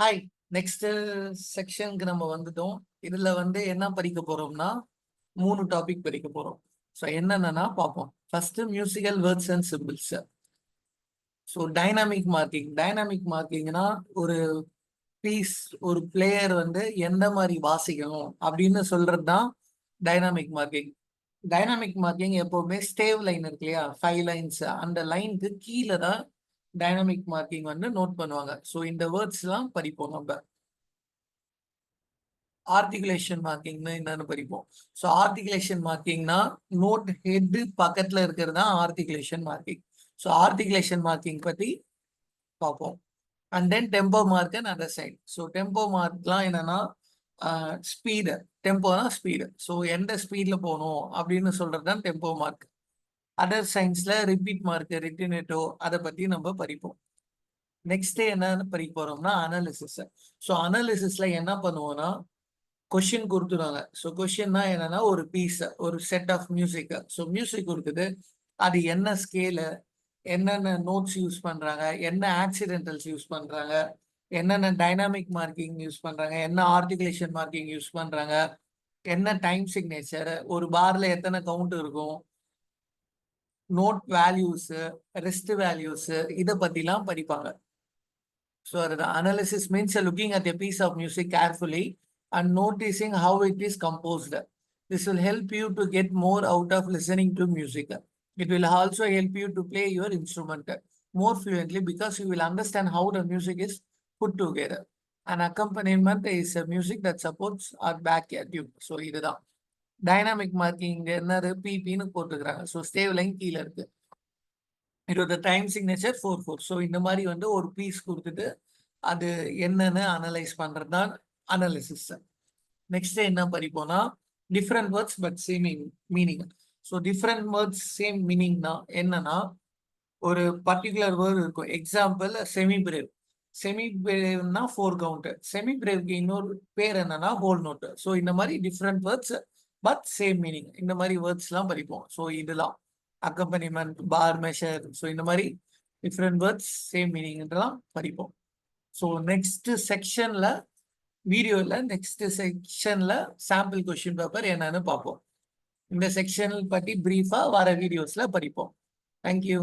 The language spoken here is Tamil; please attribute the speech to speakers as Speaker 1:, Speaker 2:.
Speaker 1: ஹாய். நெக்ஸ்ட் செக்ஷனுக்கு நம்ம வந்துட்டோம். இதுல என்ன படிக்க போறோம்னா 3 டாபிக் படிக்க போறோம். ஸோ என்னென்னன்னா பார்ப்போம். First musical words and symbols. So dynamic marking. Dynamic மார்க்கிங்னா ஒரு பீஸ், ஒரு பிளேயர் எந்த மாதிரி வாசிக்கணும் அப்படின்னு சொல்றது தான் டைனாமிக் மார்க்கிங். டைனாமிக் மார்க்கிங் எப்பவுமே ஸ்டேவ் லைன் இருக்கு இல்லையா, 5 லைன்ஸ், அந்த லைனுக்கு கீழே தான் டைனாமிக் மார்க்கிங் நோட் பண்ணுவாங்க. ஸோ இந்த வேர்ட்ஸ்லாம் படிப்போம் நம்ம. ஆர்டிகுலேஷன் மார்க்கிங்னு என்னன்னு படிப்போம். ஸோ ஆர்டிகுலேஷன் மார்க்கிங்னா நோட் ஹெட் பக்கத்துல இருக்கிறது தான் articulation marking. So articulation marking பத்தி பார்ப்போம். And then tempo mark and other side. So tempo மார்க்லாம் என்னன்னா ஸ்பீடு. டெம்போனா ஸ்பீடு. ஸோ எந்த ஸ்பீட்ல போகணும் அப்படின்னு சொல்றது தான் டெம்போ மார்க். அதர் சயின்ஸ்ல ரிப்பீட் மார்க், ரிட்டினேட்டோ, அதை பத்தி நம்ம படிப்போம். நெக்ஸ்ட் என்ன படிக்க போறோம்னா அனாலிசிஸ். ஸோ அனாலிசிஸ்ல என்ன பண்ணுவோம்னா கொஷின் கொடுத்துருவாங்க. ஸோ கொஷின்னா என்னன்னா ஒரு பீஸ், ஒரு set of music. So music கொடுக்குது, அது என்ன ஸ்கேலு, என்னென்ன நோட்ஸ் யூஸ் பண்றாங்க, என்ன ஆக்சிடென்டல்ஸ் யூஸ் பண்றாங்க, என்னென்ன டைனாமிக் மார்க்கிங் யூஸ் பண்றாங்க, என்ன ஆர்டிகுலேஷன் மார்க்கிங் யூஸ் பண்றாங்க, என்ன டைம் சிக்னேச்சர், ஒரு பார்ல எத்தனை கவுண்ட் இருக்கும், நோட் வேல்யூஸ், ரெஸ்ட் வேல்யூஸ், இதை பத்திலாம் படிப்பாங்க. So the analysis means looking at a piece of music carefully and noticing how it is composed. This will help you to get more out of listening to music. It will also help you to play your instrument more fluently because you will understand how the music is put together. An accompaniment is a music that supports our back tune. So இதுதான் டைனாமிக் மார்க்கிங். என்னது பிபின்னு போட்டுக்கிறாங்க. ஸோ ஸ்டேவ் லைன் கீழே இருக்கு. இதோட டைம் சிக்னேச்சர் 4/4. ஸோ இந்த மாதிரி ஒரு பீஸ் கொடுத்துட்டு அது என்னன்னு அனலைஸ் பண்றது தான் அனாலிசிஸ். நெக்ஸ்ட் என்ன படிப்போம்னா different words but same meaning. So different words same மீனிங்னா என்னன்னா ஒரு பர்டிகுலர் வேர்டு இருக்கும். Example semibreve. செமி பிரேவ்னா 4 கவுண்ட். செமி பிரேவ்க்கு இன்னொரு பேர் என்னன்னா ஹோல் நோட். ஸோ இந்த மாதிரி different words but same meaning, இந்த மாதிரி வேர்ட்ஸ்லாம் படிப்போம். ஸோ இதெல்லாம் அக்கம்பனிமெண்ட், பார் மெஷர், ஸோ இந்த மாதிரி டிஃப்ரெண்ட் வேர்ட்ஸ் சேம் மீனிங்லாம் படிப்போம். ஸோ நெக்ஸ்ட் செக்ஷன்ல வீடியோல நெக்ஸ்ட் செக்ஷன்ல சாம்பிள் கொஸ்டின் பேப்பர் என்னன்னு பார்ப்போம். இந்த செக்ஷன் பத்தி பிரீஃபா வர வீடியோஸ்ல படிப்போம். தேங்க்யூ.